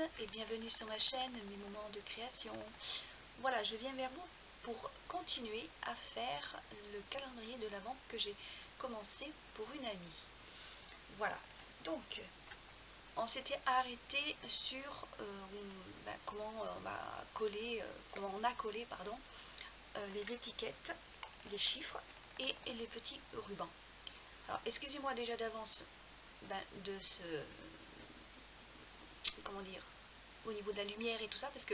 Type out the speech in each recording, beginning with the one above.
et bienvenue sur ma chaîne Mes Moments de Création. Voilà, je viens vers vous pour continuer à faire le calendrier de l'Avent que j'ai commencé pour une amie. Voilà, donc on s'était arrêté sur comment on a collé les étiquettes, les chiffres et les petits rubans. Alors excusez-moi déjà d'avance de ce, comment dire, au niveau de la lumière et tout ça, parce que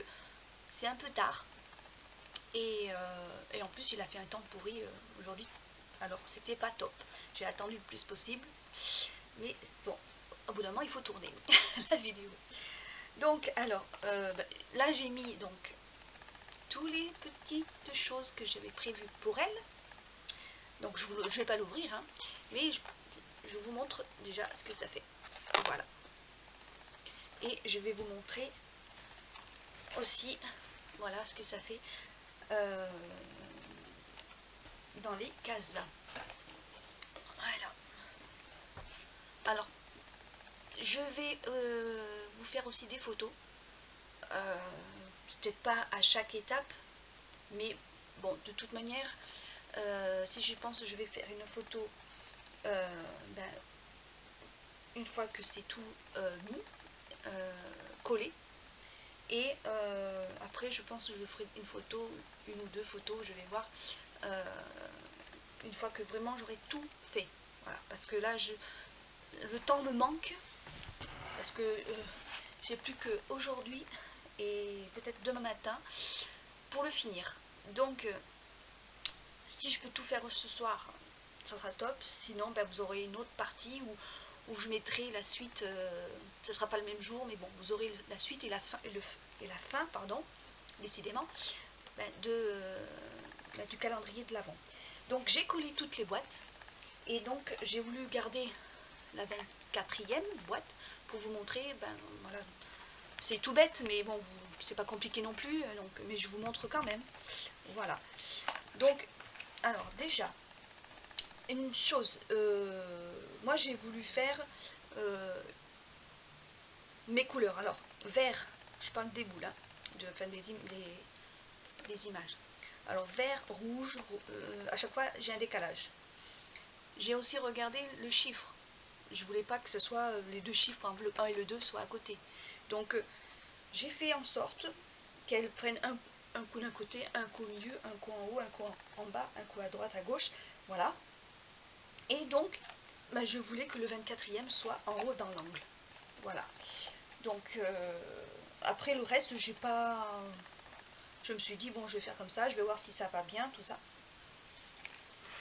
c'est un peu tard et en plus il a fait un temps pourri aujourd'hui, alors c'était pas top. J'ai attendu le plus possible, mais bon, au bout d'un moment il faut tourner la vidéo. Donc alors là j'ai mis donc toutes les petites choses que j'avais prévues pour elle. Donc je ne vais pas l'ouvrir, hein, mais je vous montre déjà ce que ça fait. Voilà. Et je vais vous montrer aussi, voilà ce que ça fait dans les cases. Voilà. Alors, je vais vous faire aussi des photos. Peut-être pas à chaque étape, mais bon, de toute manière, si je pense, je vais faire une photo une fois que c'est tout mis, collé. Et après, je pense que je ferai une ou deux photos, je vais voir, une fois que vraiment j'aurai tout fait. Voilà, parce que là, le temps me manque, parce que j'ai plus qu'aujourd'hui et peut-être demain matin pour le finir. Donc, si je peux tout faire ce soir, ça sera top. Sinon, vous aurez une autre partie où je mettrai la suite. Ce ne sera pas le même jour, mais bon, vous aurez la suite et la fin, pardon, décidément, du calendrier de l'Avent. Donc j'ai collé toutes les boîtes et donc j'ai voulu garder la 24e boîte pour vous montrer, voilà, c'est tout bête, mais bon, c'est pas compliqué non plus, donc, mais je vous montre quand même. Voilà. Donc, alors déjà, une chose, moi j'ai voulu faire mes couleurs. Alors, vert, je parle des boules, hein, des images. Alors, vert, rouge, à chaque fois j'ai un décalage. J'ai aussi regardé le chiffre. Je voulais pas que ce soit les deux chiffres, hein, le 1 et le 2 soient à côté. Donc, j'ai fait en sorte qu'elles prennent un coup d'un côté, un coup au milieu, un coup en haut, un coup en bas, un coup à droite, à gauche. Voilà. Et donc, je voulais que le 24e soit en haut dans l'angle. Voilà. Donc, après le reste, j'ai pas... Je me suis dit, bon, je vais faire comme ça, je vais voir si ça va bien, tout ça.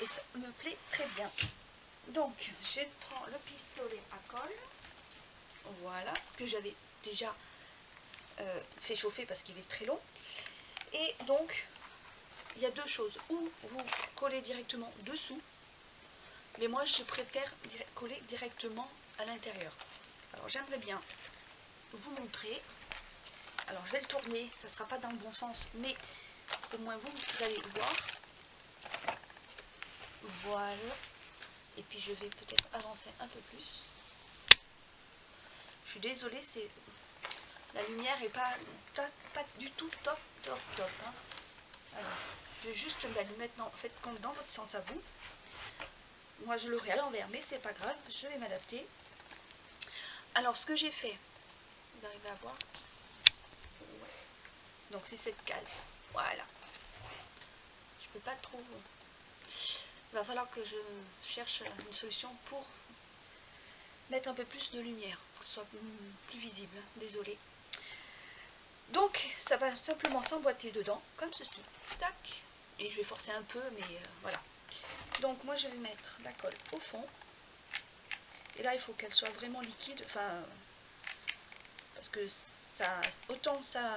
Et ça me plaît très bien. Donc, je prends le pistolet à colle. Voilà, que j'avais déjà fait chauffer parce qu'il est très long. Et donc, il y a deux choses. Ou vous collez directement dessous, mais moi, je préfère coller directement à l'intérieur. Alors, j'aimerais bien vous montrer. Alors, je vais le tourner, ça ne sera pas dans le bon sens, mais au moins vous allez voir. Voilà. Et puis, je vais peut-être avancer un peu plus. Je suis désolée, la lumière est pas du tout top. Hein. Alors, je vais juste le mettre dans votre sens à vous. Moi, je l'aurai à l'envers, mais c'est pas grave, je vais m'adapter. Alors, ce que j'ai fait, vous arrivez à voir? Ouais. Donc, c'est cette case. Voilà. Je peux pas trop... Il va falloir que je cherche une solution pour mettre un peu plus de lumière, pour que ce soit plus visible. Désolée. Donc, ça va simplement s'emboîter dedans, comme ceci. Tac. Et je vais forcer un peu, mais voilà. Donc, moi, je vais mettre la colle au fond. Et là, il faut qu'elle soit vraiment liquide. Enfin, parce que ça, autant ça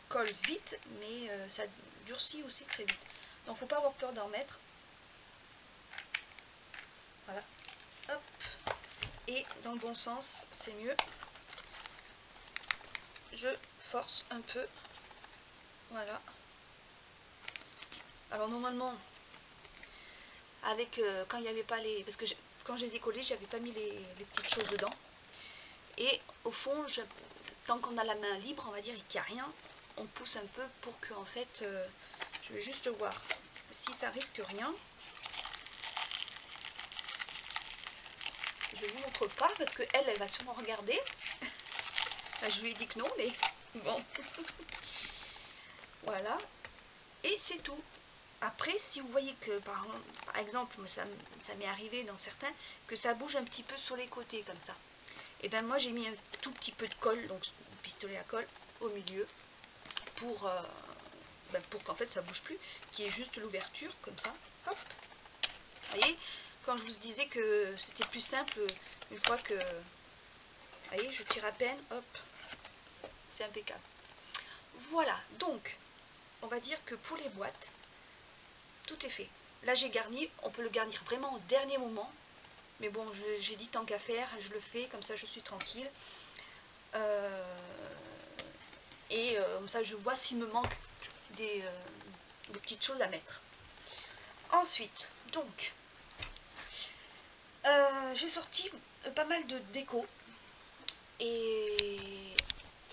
colle vite, mais ça durcit aussi très vite. Donc, il ne faut pas avoir peur d'en mettre. Voilà. Hop. Et dans le bon sens, c'est mieux. Je force un peu. Voilà. Alors normalement, avec quand il n'y avait pas les... Parce que quand je les ai collés, j'avais pas mis les petites choses dedans. Et au fond, tant qu'on a la main libre, on va dire, et qu'il n'y a rien, on pousse un peu pour que, en fait, je vais juste voir si ça risque rien. Je ne vous montre pas parce qu'elle, elle va sûrement regarder. Enfin, je lui ai dit que non, mais bon. Voilà. Et c'est tout. Après, si vous voyez que, par exemple, ça m'est arrivé dans certains, que ça bouge un petit peu sur les côtés, comme ça. Et bien moi, j'ai mis un tout petit peu de colle, donc pistolet à colle, au milieu, pour qu'en fait, ça bouge plus, qui est juste l'ouverture, comme ça. Hop. Vous voyez, quand je vous disais que c'était plus simple, une fois que... Vous voyez, je tire à peine, hop, c'est impeccable. Voilà, donc, on va dire que pour les boîtes, tout est fait. Là, j'ai garni, on peut le garnir vraiment au dernier moment. Mais bon, j'ai dit tant qu'à faire, je le fais, comme ça je suis tranquille. Comme ça je vois s'il me manque des petites choses à mettre. Ensuite, donc, j'ai sorti pas mal de déco. Et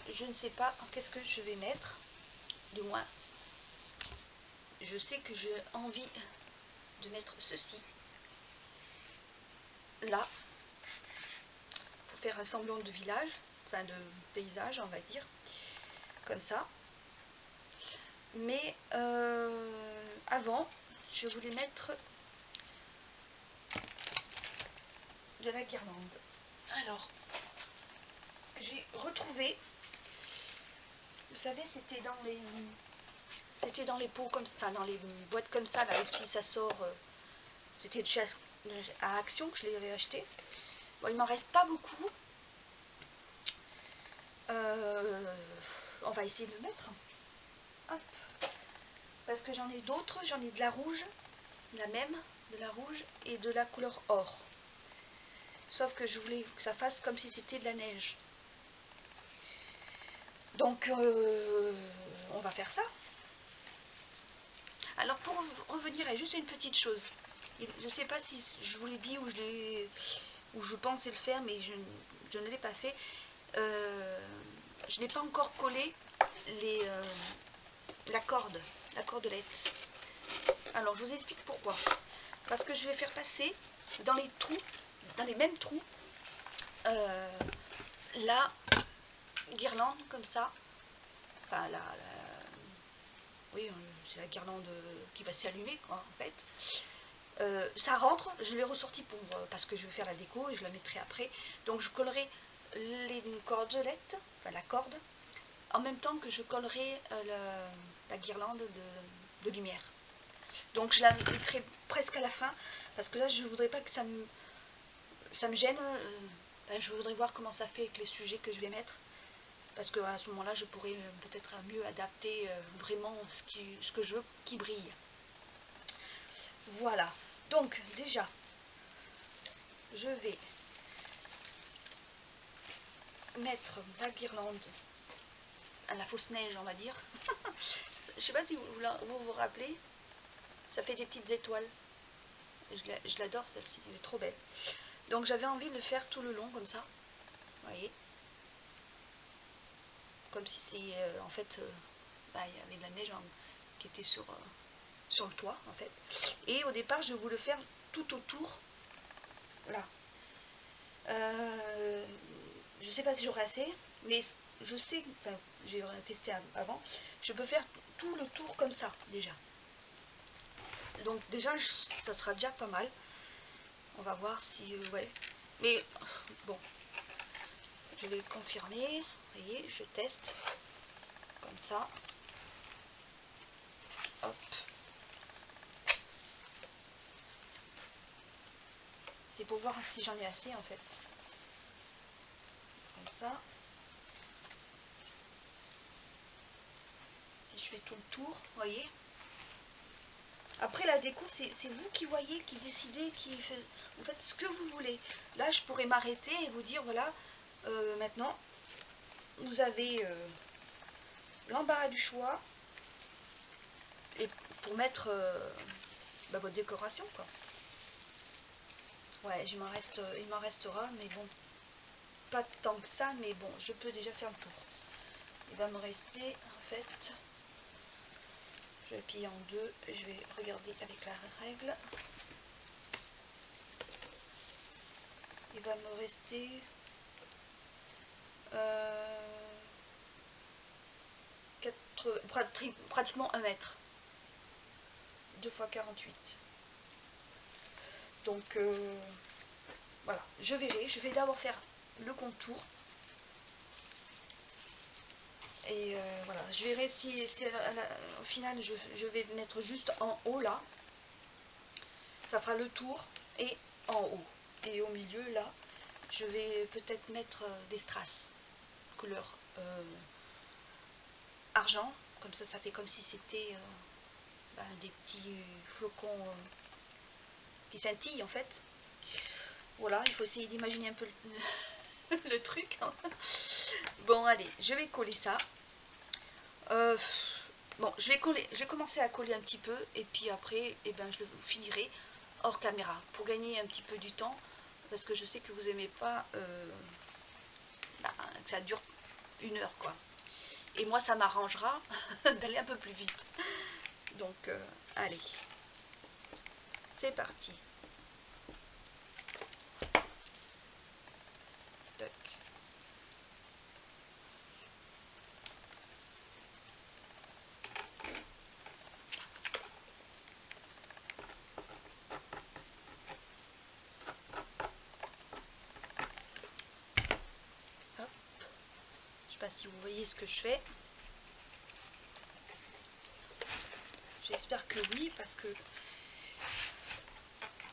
je ne sais pas qu'est-ce que je vais mettre. Du moins, je sais que j'ai envie de mettre ceci. Là, pour faire un semblant de village, enfin de paysage, on va dire, comme ça. Mais avant, je voulais mettre de la guirlande. Alors, j'ai retrouvé, vous savez, c'était dans les pots comme ça, enfin dans les boîtes comme ça, là, et puis ça sort, c'était de chez à Action que je les avais acheté. Bon, il m'en reste pas beaucoup. On va essayer de le mettre. Hop. Parce que j'en ai d'autres, j'en ai de la rouge, la même, de la rouge et de la couleur or. Sauf que je voulais que ça fasse comme si c'était de la neige. Donc, on va faire ça. Alors, pour revenir à juste une petite chose. Je ne sais pas si je vous l'ai dit ou je pensais le faire, mais je ne l'ai pas fait. Je n'ai pas encore collé la cordelette. Alors, je vous explique pourquoi. Parce que je vais faire passer dans les trous, dans les mêmes trous, la guirlande comme ça. Enfin, oui, c'est la guirlande qui va s'allumer, quoi, en fait. Ça rentre, je l'ai ressorti parce que je vais faire la déco et je la mettrai après. Donc, je collerai les cordelettes, enfin la corde, en même temps que je collerai la guirlande de lumière. Donc je la mettrai presque à la fin, parce que là je ne voudrais pas que ça me gêne. Je voudrais voir comment ça fait avec les sujets que je vais mettre, parce qu'à ce moment-là je pourrais peut-être mieux adapter vraiment ce que je veux qui brille. Voilà, donc déjà je vais mettre la guirlande à la fausse neige, on va dire. Je sais pas si vous rappelez, ça fait des petites étoiles. Je l'adore celle-ci, elle est trop belle. Donc j'avais envie de le faire tout le long comme ça, vous voyez, comme si c'est en fait, il y avait de la neige qui était sur le toit en fait. Et au départ je voulais le faire tout autour, là. Je sais pas si j'aurai assez, mais je sais, enfin j'ai testé avant, je peux faire tout le tour comme ça déjà. Donc déjà ça sera déjà pas mal. On va voir si ouais, mais bon, je vais confirmer. Vous voyez, je teste comme ça. Hop. C'est pour voir si j'en ai assez en fait. Comme ça. Si je fais tout le tour, vous voyez. Après la déco, c'est vous qui voyez, qui décidez, vous faites ce que vous voulez. Là, je pourrais m'arrêter et vous dire, voilà, maintenant, vous avez l'embarras du choix et pour mettre votre décoration, quoi. Ouais, il m'en restera, mais bon, pas tant que ça, mais bon, je peux déjà faire le tour. Il va me rester, en fait, je vais plier en deux, je vais regarder avec la règle. Il va me rester pratiquement 1 mètre. 2 x 48. Donc voilà, je verrai. Je vais d'abord faire le contour. Et voilà, je verrai si au final je vais mettre juste en haut là. Ça fera le tour et en haut. Et au milieu là, je vais peut-être mettre des strass couleur argent. Comme ça fait comme si c'était des petits flocons qui scintillent en fait. Voilà, il faut essayer d'imaginer un peu le truc. Hein. Bon, allez, je vais coller ça. Bon, je vais commencer à coller un petit peu et puis après, eh ben, je le finirai hors caméra pour gagner un petit peu du temps parce que je sais que vous aimez pas que ça dure 1 heure quoi. Et moi, ça m'arrangera d'aller un peu plus vite. Donc, allez, c'est parti. Tac. Hop. Je sais pas si vous voyez ce que je fais. J'espère que oui, parce que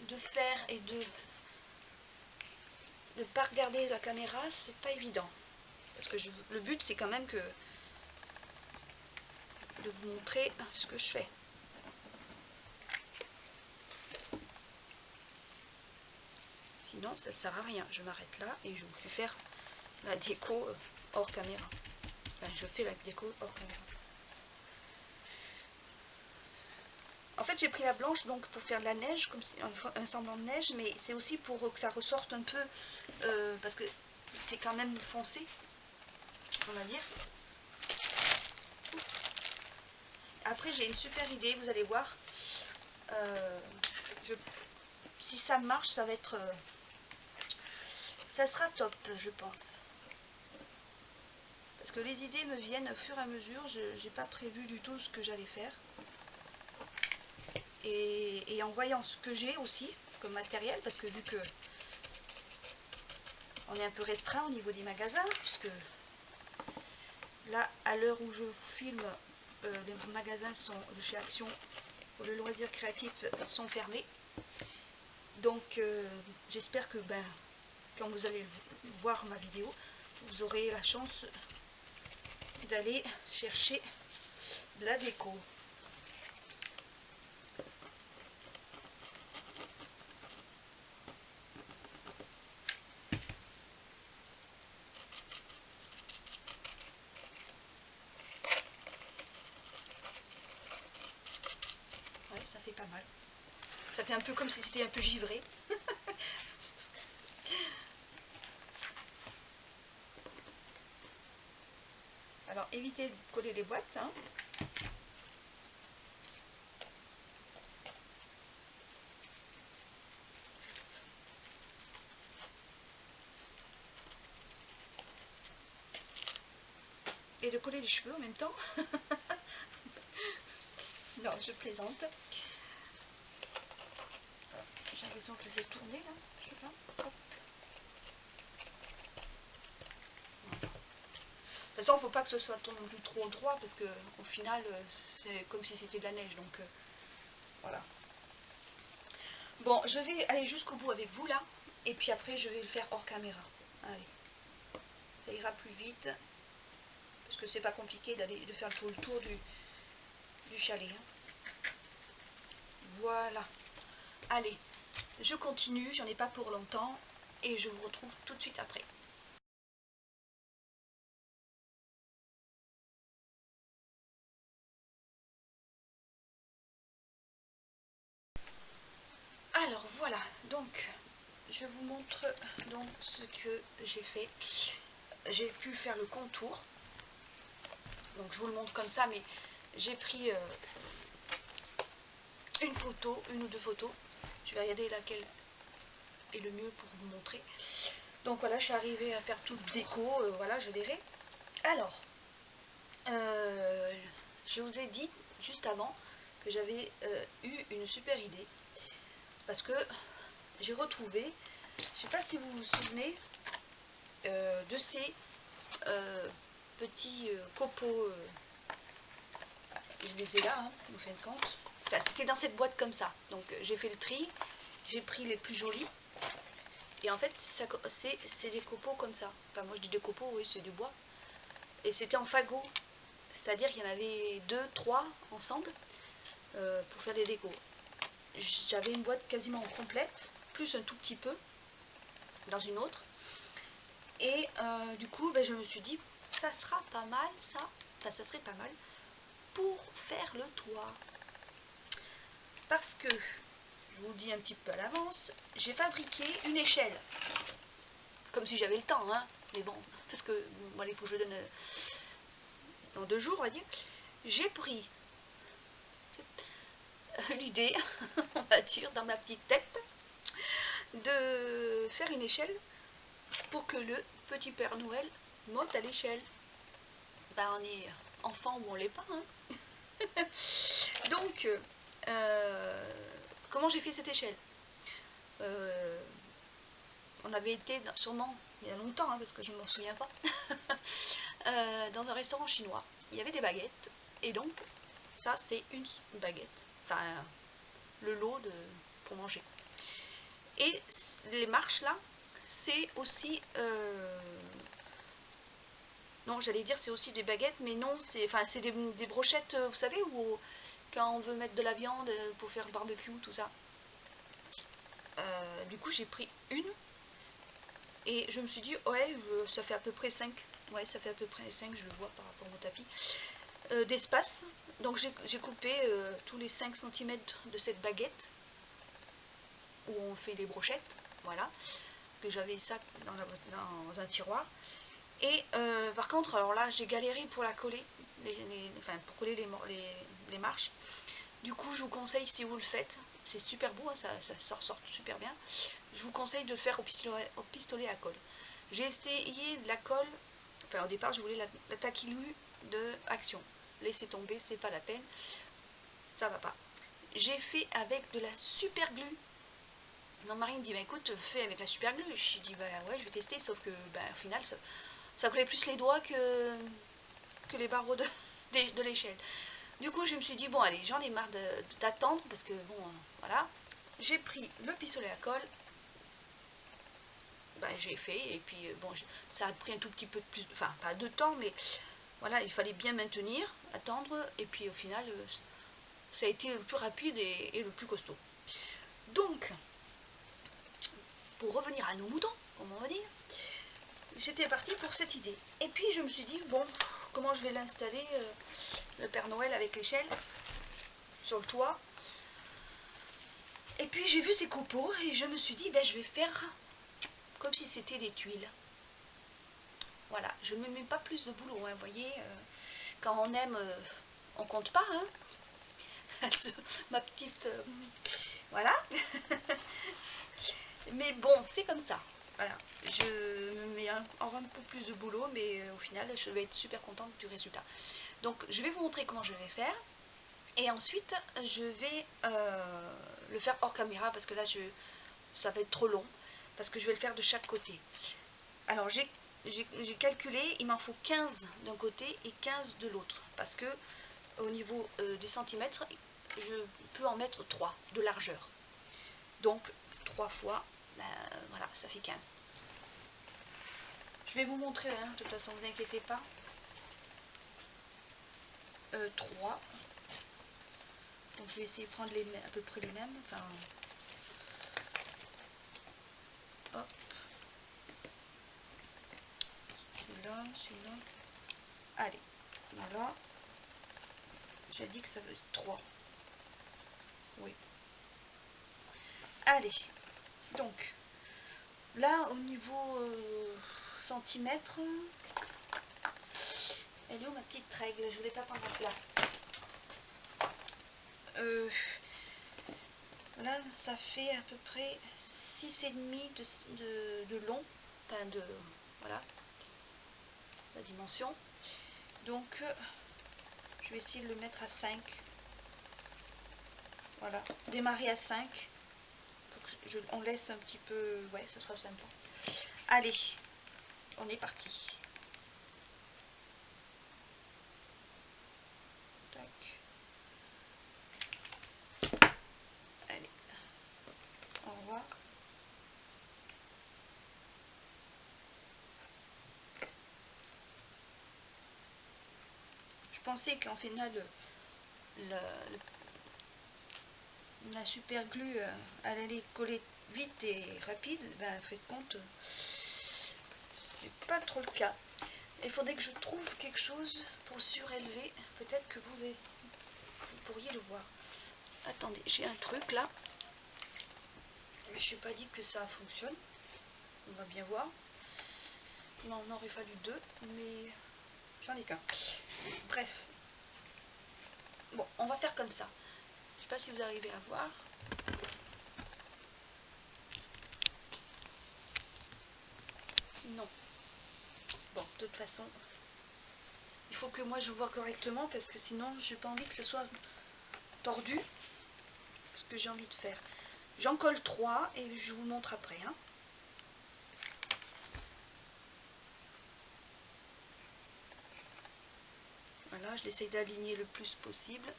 de faire et de ne pas regarder la caméra, c'est pas évident. Parce que le but, c'est quand même que de vous montrer ce que je fais. Sinon, ça sert à rien. Je m'arrête là et je vous fais faire la déco hors caméra. Enfin, je fais la déco hors caméra. En fait, j'ai pris la blanche donc pour faire de la neige, comme un semblant de neige, mais c'est aussi pour que ça ressorte un peu, parce que c'est quand même foncé, on va dire. Après, j'ai une super idée, vous allez voir. Si ça marche, ça va être, ça sera top, je pense. Parce que les idées me viennent au fur et à mesure. Je n'ai pas prévu du tout ce que j'allais faire. Et en voyant ce que j'ai aussi comme matériel, parce que vu que on est un peu restreint au niveau des magasins, puisque là, à l'heure où je vous filme, les magasins de chez Action pour le loisir créatif sont fermés. Donc j'espère que quand vous allez voir ma vidéo, vous aurez la chance d'aller chercher de la déco. Ouais, ça fait pas mal. Ça fait un peu comme si c'était un peu givré. Alors évitez de coller les boîtes. Hein. Et de coller les cheveux en même temps. Non, je plaisante. J'ai l'impression que c'est tourné là. Je sais pas. Hop. De toute façon, il ne faut pas que ce soit non plus trop droit parce que au final, c'est comme si c'était de la neige. Donc voilà. Bon, je vais aller jusqu'au bout avec vous là. Et puis après, je vais le faire hors caméra. Allez. Ça ira plus vite. Parce que c'est pas compliqué de faire tout le tour du chalet. Hein. Voilà. Allez, je continue, j'en ai pas pour longtemps. Et je vous retrouve tout de suite après. Alors voilà, donc je vous montre donc ce que j'ai fait. J'ai pu faire le contour. Donc je vous le montre comme ça, mais j'ai pris une photo, une ou deux photos. Je vais regarder laquelle est le mieux pour vous montrer. Donc voilà, je suis arrivée à faire toute déco, voilà, je verrai. Alors, je vous ai dit juste avant que j'avais eu une super idée. Parce que j'ai retrouvé, je ne sais pas si vous vous souvenez, de ces petits copeaux. Je les ai là, hein, en fin de compte. Enfin, c'était dans cette boîte comme ça. Donc j'ai fait le tri, j'ai pris les plus jolis. Et en fait, c'est des copeaux comme ça. Enfin, moi je dis des copeaux, oui, c'est du bois. Et c'était en fagot. C'est-à-dire qu'il y en avait 2, 3 ensemble pour faire des décos. J'avais une boîte quasiment complète, plus un tout petit peu dans une autre. Et du coup, ben, je me suis dit, ça sera pas mal ça. Enfin, ça serait pas mal pour faire le toit. Parce que, je vous le dis un petit peu à l'avance, j'ai fabriqué une échelle. Comme si j'avais le temps, hein. Mais bon, parce que moi, il faut que je donne dans 2 jours, on va dire. J'ai pris l'idée, on va dire, dans ma petite tête, de faire une échelle pour que le petit Père Noël monte à l'échelle. Ben, on est enfant ou on l'est pas, hein. Donc, comment j'ai fait cette échelle? On avait été sûrement il y a longtemps, hein, parce que je ne m'en souviens pas, dans un restaurant chinois. Il y avait des baguettes, et donc ça c'est une baguette, enfin le lot pour manger. Et les marches là, c'est aussi, non, j'allais dire c'est aussi des baguettes, mais non, c'est des brochettes, vous savez, où quand on veut mettre de la viande pour faire le barbecue, tout ça. Du coup j'ai pris une. Et je me suis dit, ouais, ça fait à peu près 5. Ouais, ça fait à peu près 5, je le vois par rapport au tapis. D'espace. Donc j'ai coupé tous les 5 cm de cette baguette. Où on fait les brochettes. Voilà. Que j'avais ça dans un tiroir. Et par contre, alors là, j'ai galéré pour la coller. Pour coller les marches. Du coup, je vous conseille, si vous le faites, c'est super beau, hein, ça ressort super bien. Je vous conseille de le faire au pistolet à colle. J'ai essayé de la colle, enfin au départ je voulais la taquilou de Action. Laissez tomber, c'est pas la peine, ça va pas. J'ai fait avec de la super glue. Mon mari me dit, bah écoute, fais avec la super glue. Je dis, bah ouais, je vais tester, sauf que bah, au final, ça collait plus les doigts que les barreaux de l'échelle. Du coup, je me suis dit, bon, allez, j'en ai marre d'attendre, parce que, bon, voilà. J'ai pris le pistolet à colle, ben, j'ai fait, et puis, bon, ça a pris un tout petit peu de plus, enfin, pas de temps, mais voilà, il fallait bien maintenir, attendre, et puis au final, ça a été le plus rapide et le plus costaud. Donc, pour revenir à nos moutons, comme on va dire, j'étais partie pour cette idée. Et puis, je me suis dit, bon, comment je vais l'installer, le Père Noël avec l'échelle sur le toit. Et puis j'ai vu ces copeaux et je me suis dit, ben, je vais faire comme si c'était des tuiles. Voilà, je ne me mets pas plus de boulot, hein, vous voyez, quand on aime, on compte pas, hein. Ma petite, voilà. Mais bon, c'est comme ça. Voilà, je me mets encore un peu plus de boulot, mais au final, je vais être super contente du résultat. Donc, je vais vous montrer comment je vais faire. Et ensuite, je vais le faire hors caméra, parce que là, ça va être trop long. Parce que je vais le faire de chaque côté. Alors, j'ai calculé, il m'en faut 15 d'un côté et 15 de l'autre. Parce que, au niveau des centimètres, je peux en mettre 3 de largeur. Donc, 3 fois, voilà, ça fait 15. Je vais vous montrer, hein, de toute façon, vous inquiétez pas. 3. Donc je vais essayer de prendre à peu près les mêmes. Enfin, hop. Celui-là, celui-là. Allez, voilà. J'ai dit que ça veut 3. Oui. Allez, donc, Là, au niveau centimètre, elle est où ma petite règle? Je voulais pas prendre un plat. Là, ça fait à peu près 6,5 de long, enfin de, voilà, la dimension. Donc, je vais essayer de le mettre à 5. Voilà, démarrer à 5. On laisse un petit peu, ouais, ça sera sympa. Allez, on est parti. Tac. Allez, au revoir. Je pensais qu'en final, la super glue, elle allait coller vite et rapide. Ben, faites compte, c'est pas trop le cas. Il faudrait que je trouve quelque chose pour surélever. Peut-être que vous pourriez le voir. Attendez, j'ai un truc là. Mais je n'ai pas dit que ça fonctionne. On va bien voir. Il m'en aurait fallu 2, mais j'en ai qu'un. Bref. Bon, on va faire comme ça. Je ne sais pas si vous arrivez à voir. Non. Bon, de toute façon, il faut que moi je vois correctement parce que sinon, j'ai pas envie que ce soit tordu. Ce que j'ai envie de faire. J'en colle 3 et je vous montre après. Hein. Voilà, je l'essaye d'aligner le plus possible.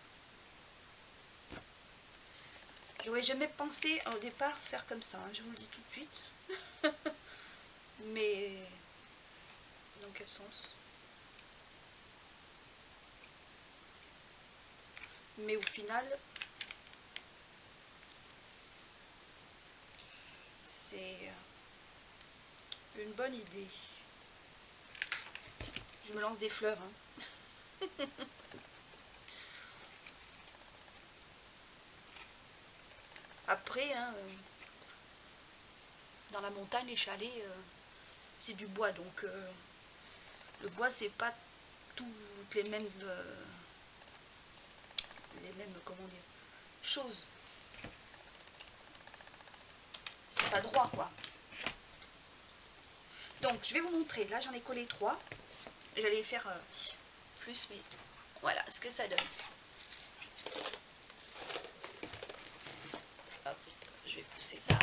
J'aurais jamais pensé au départ faire comme ça, hein, je vous le dis tout de suite. Mais dans quel sens? Mais au final, c'est une bonne idée. Je me lance des fleurs. Hein. Après, hein, dans la montagne, les chalets, c'est du bois. Donc, le bois, c'est pas toutes les mêmes, comment dire, choses. C'est pas droit, quoi. Donc, je vais vous montrer. Là, j'en ai collé 3. J'allais faire plus, mais voilà ce que ça donne. Hop, je vais pousser ça.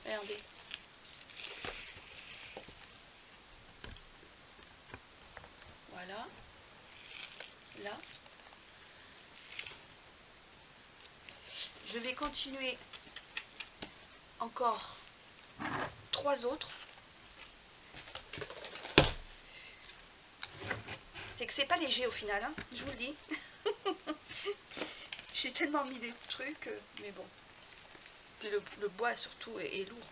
Regardez. Voilà. Là. Je vais continuer encore 3 autres. C'est que c'est pas léger au final, hein, je vous le dis. J'ai tellement mis des trucs, mais bon. Le bois surtout est lourd.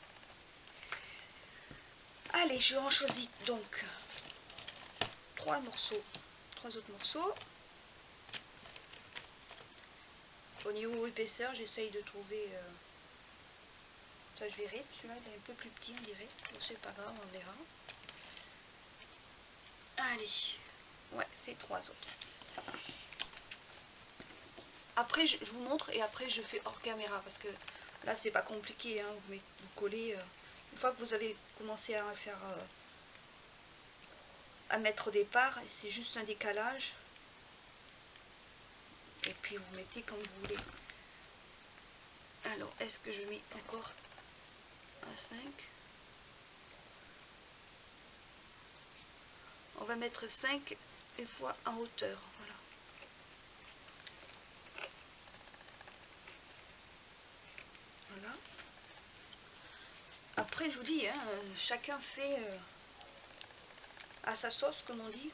Allez, je en choisis donc 3 morceaux, 3 autres morceaux. Au niveau épaisseur, j'essaye de trouver... ça, je verrai. Celui-là, il est un peu plus petit, on dirait. Bon, c'est pas grave, on verra. Allez. Ouais, c'est 3 autres. Après, je vous montre et après, je fais hors caméra parce que là, c'est pas compliqué. Hein, vous collez. Une fois que vous avez commencé à faire... à mettre des parts, c'est juste un décalage. Et puis, vous mettez comme vous voulez. Alors, est-ce que je mets encore un 5? On va mettre 5 une fois en hauteur. Voilà. Voilà. Après, je vous dis, hein, chacun fait à sa sauce, comme on dit.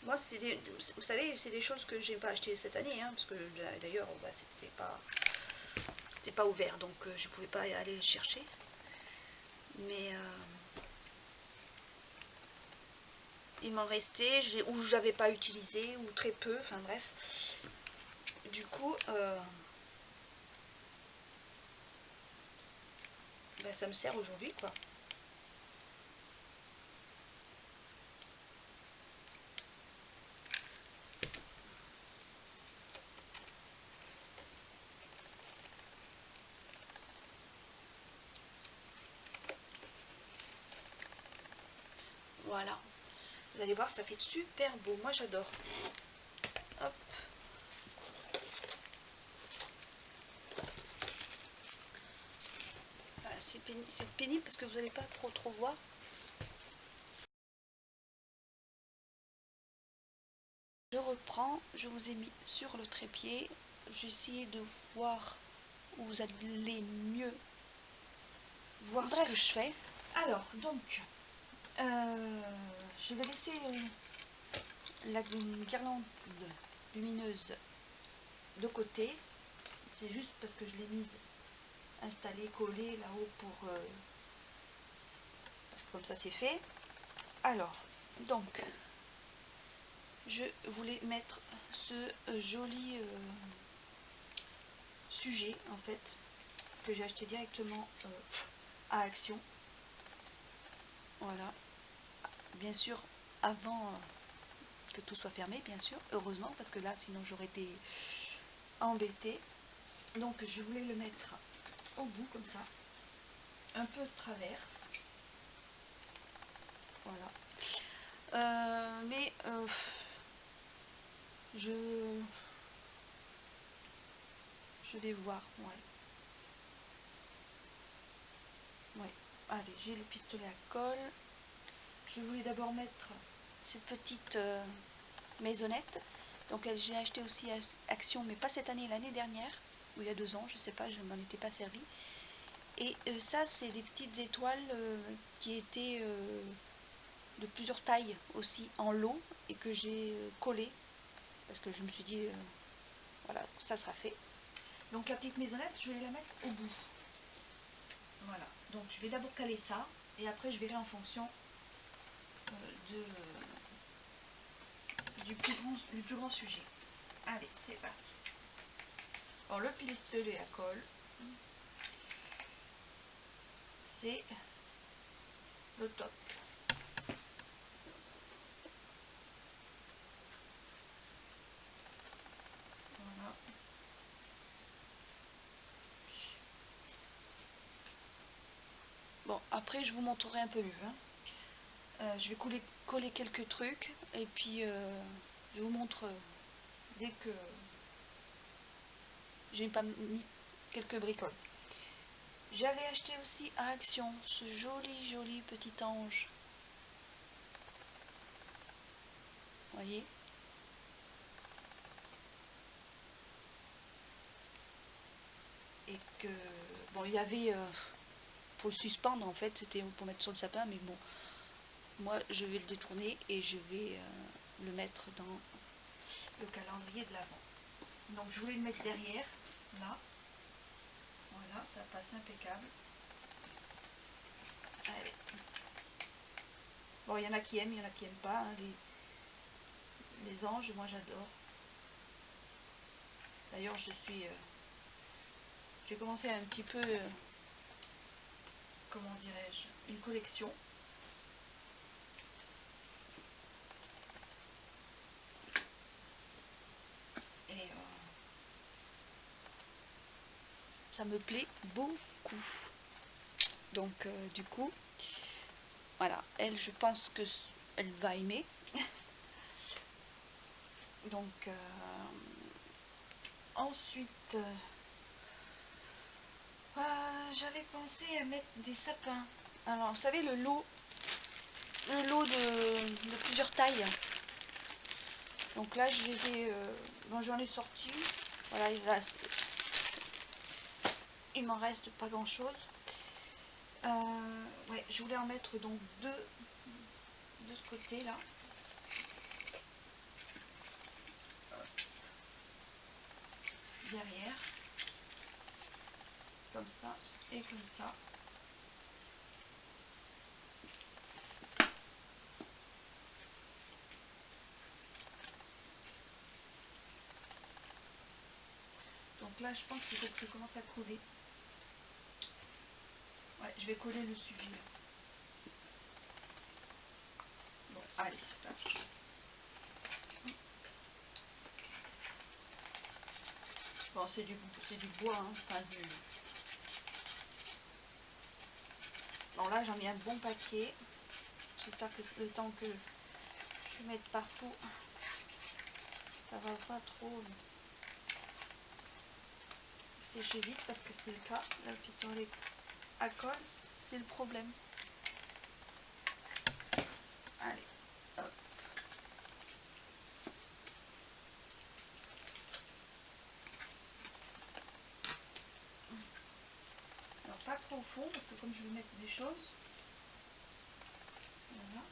Moi, vous savez, c'est des choses que j'ai pas achetées cette année, hein, parce que d'ailleurs, bah, c'était pas ouvert, donc je pouvais pas aller le chercher. Mais il m'en restait, ou j'avais pas utilisé, ou très peu, enfin bref. Du coup, ben, ça me sert aujourd'hui, quoi. Voilà. Vous allez voir, ça fait super beau. Moi, j'adore. Hop. C'est pénible parce que vous n'allez pas trop voir. Je reprends, je vous ai mis sur le trépied. J'ai essayé de voir où vous allez mieux voir ce que je fais. Alors, donc, je vais laisser la guirlande lumineuse de côté. C'est juste parce que je l'ai mise installée, collée là-haut pour... parce que comme ça c'est fait. Alors, donc, je voulais mettre ce joli sujet, en fait, que j'ai acheté directement à Action. Voilà. Bien sûr, avant que tout soit fermé, bien sûr, heureusement, parce que là, sinon j'aurais été embêtée. Donc, je voulais le mettre au bout, comme ça, un peu de travers. Voilà. Mais je vais voir. Ouais. Ouais. Allez, j'ai le pistolet à colle. Je voulais d'abord mettre cette petite maisonnette. Donc j'ai acheté aussi à Action, mais pas cette année, l'année dernière, ou il y a 2 ans, je sais pas, je m'en étais pas servi. Et ça, c'est des petites étoiles qui étaient de plusieurs tailles aussi en lot et que j'ai collé parce que je me suis dit voilà, ça sera fait. Donc la petite maisonnette, je vais la mettre au bout. Voilà, donc je vais d'abord caler ça et après je verrai en fonction du plus grand sujet. Allez, c'est parti. Alors le pistolet à colle, c'est le top. Voilà. Bon, après je vous montrerai un peu mieux. Je vais coller quelques trucs et puis je vous montre dès que j'ai pas mis quelques bricoles. J'avais acheté aussi à Action ce joli petit ange. Vous voyez? Et que bon, il y avait pour le suspendre en fait, c'était pour mettre sur le sapin, mais bon, moi je vais le détourner et je vais le mettre dans le calendrier de l'Avent. Donc je voulais le mettre derrière, là. Voilà, ça passe impeccable. Allez. Bon, il y en a qui aiment, il y en a qui n'aiment pas. Hein, les anges, moi j'adore. D'ailleurs, j'ai commencé un petit peu, comment dirais-je, une collection. Et ça me plaît beaucoup. Donc, du coup, voilà, elle, je pense que elle va aimer. Donc, ensuite, j'avais pensé à mettre des sapins. Alors, vous savez, le lot de plusieurs tailles. Donc là, je les ai, bon, j'en ai sorti. Voilà, il m'en reste pas grand chose. Ouais, je voulais en mettre donc deux de ce côté là. Derrière. Comme ça et comme ça. Donc là, je pense qu'il faut que je commence à coller. Ouais, je je vais coller le suivi. Bon, allez, c'est parti. Bon, c'est du bois, hein, enfin du... Bon, là, j'en mets un bon paquet. J'espère que le temps que je vais mettre partout, ça va pas trop sécher vite, parce que c'est le cas. Là, puis sur les à colle, c'est le problème. Allez, hop. Alors, pas trop au fond, parce que comme je vais mettre des choses, voilà.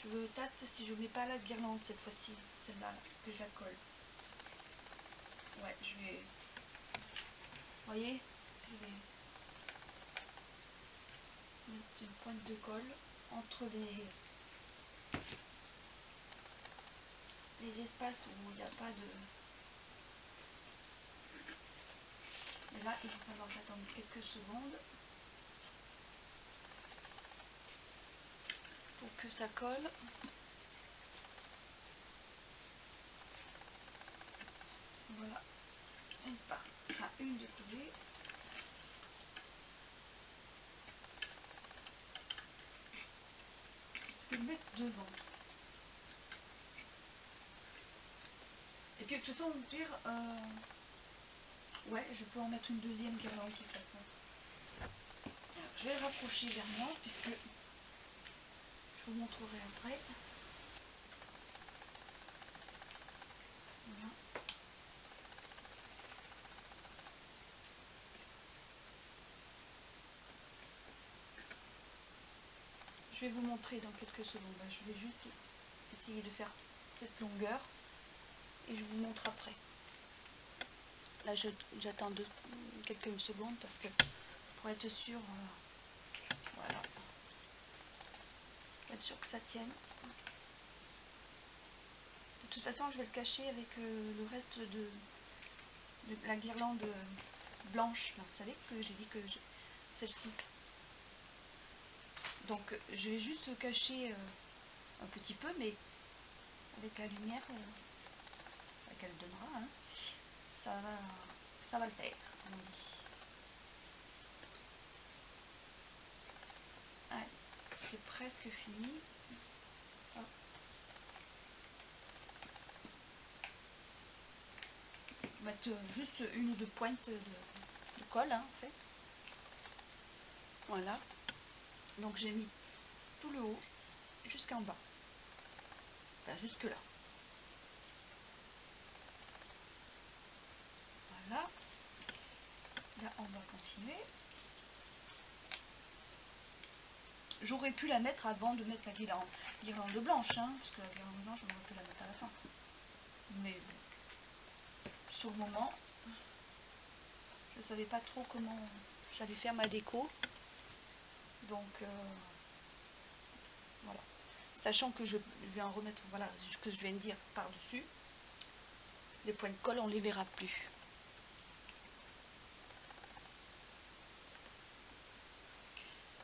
Je tâte si je mets pas la guirlande cette fois-ci, celle-là, que je la colle. Ouais, je vais... Vous voyez, je vais mettre une pointe de colle entre les espaces où il n'y a pas de... Et là, il va falloir attendre quelques secondes pour que ça colle. Voilà, une part, enfin une de coller. Je vais le mettre devant. Et puis de toute façon, au pire, ouais, je peux en mettre une deuxième guirlande de toute façon. Alors, je vais le rapprocher vers moi, puisque je vous montrerai après. Voilà. Je vais vous montrer dans quelques secondes. Là, je vais juste essayer de faire cette longueur et je vous montre après. Là, j'attends quelques secondes parce que pour être sûr, voilà, pour être sûr que ça tienne. De toute façon, je vais le cacher avec le reste de la guirlande blanche. Là, vous savez que j'ai dit que celle-ci. Donc, je vais juste cacher un petit peu, mais avec la lumière qu'elle donnera, hein, ça va le faire, comme on dit. Allez, c'est presque fini. Hop. Mettre juste une ou deux pointes de colle, hein, en fait. Voilà. Donc j'ai mis tout le haut jusqu'en bas. Enfin, jusque là. Voilà. Là, on va continuer. J'aurais pu la mettre avant de mettre la guirlande blanche, hein, parce que la guirlande blanche, on aurait pu la mettre à la fin. Mais sur le moment, je ne savais pas trop comment j'allais faire ma déco. Donc, voilà. Sachant que je vais en remettre, voilà, ce que je viens de dire par-dessus. Les points de colle, on ne les verra plus.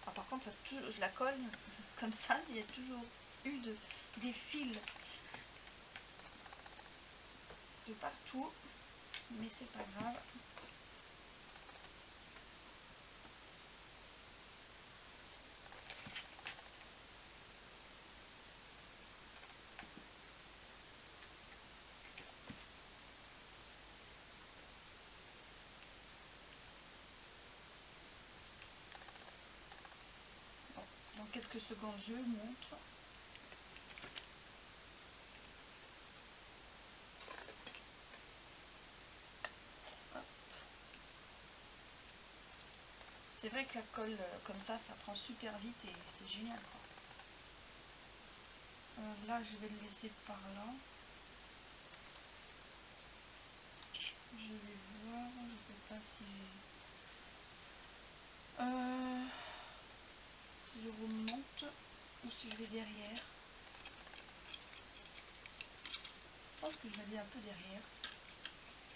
Ah, par contre, je la colle comme ça, il y a toujours eu des fils de partout, mais c'est pas grave. Bon, dans quelques secondes, je vous montre. C'est vrai que la colle comme ça prend super vite et c'est génial, quoi. Là, je vais le laisser par là. Je vais voir, je sais pas si je remonte ou si je vais derrière. pense que je vais aller un peu derrière,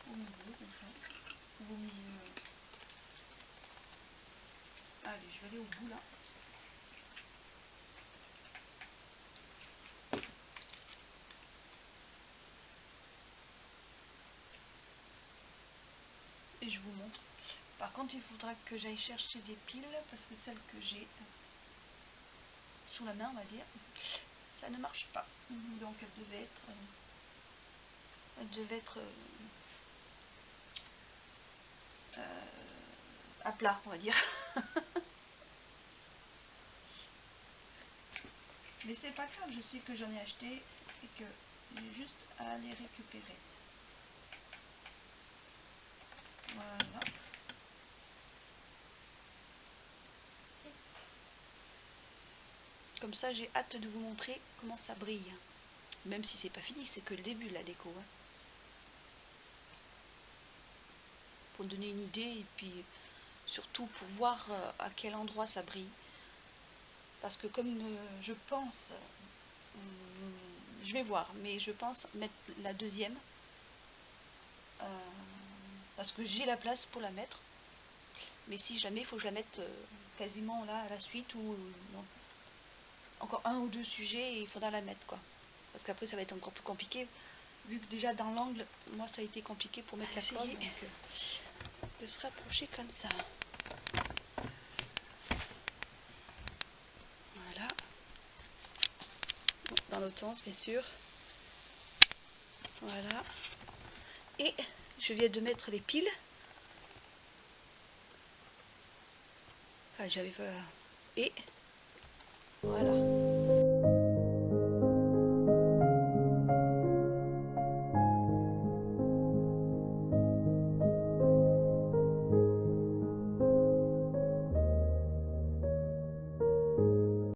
au milieu comme ça, ou au milieu. Allez, je vais aller au bout là. Et je vous montre. Par contre, il faudra que j'aille chercher des piles parce que celles que j'ai sous la main, on va dire, ça ne marche pas. Donc elle devait être à plat, on va dire. Mais c'est pas grave, je sais que j'en ai acheté et que j'ai juste à les récupérer. Voilà. Comme ça, j'ai hâte de vous montrer comment ça brille. Même si c'est pas fini, c'est que le début la déco. Hein. Pour donner une idée et puis surtout pour voir à quel endroit ça brille. Parce que comme je pense, je vais voir, mais je pense mettre la deuxième. Parce que j'ai la place pour la mettre. Mais si jamais il faut que je la mette quasiment là à la suite ou non. Encore un ou deux sujets et il faudra la mettre quoi. Parce qu'après ça va être encore plus compliqué. Vu que déjà dans l'angle, moi ça a été compliqué pour mettre la pomme. Donc de se rapprocher comme ça. Voilà. Bon, dans l'autre sens bien sûr. Voilà. Et je viens de mettre les piles. Ah, j'avais pas... Et voilà.